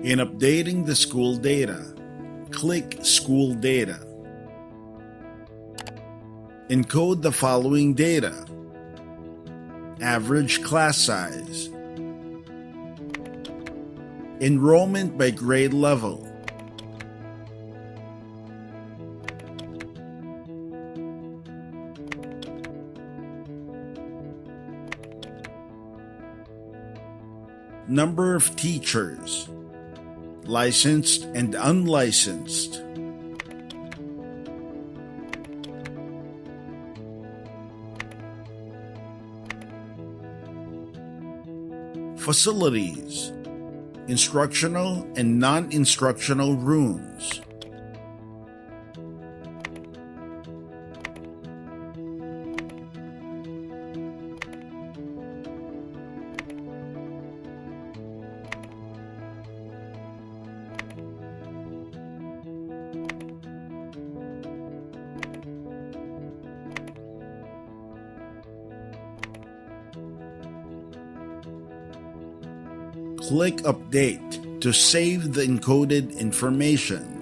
In updating the school data, click School Data. Encode the following data: average class size, enrollment by grade level, number of teachers, licensed and unlicensed, facilities, instructional and non-instructional rooms, click Update to save the encoded information.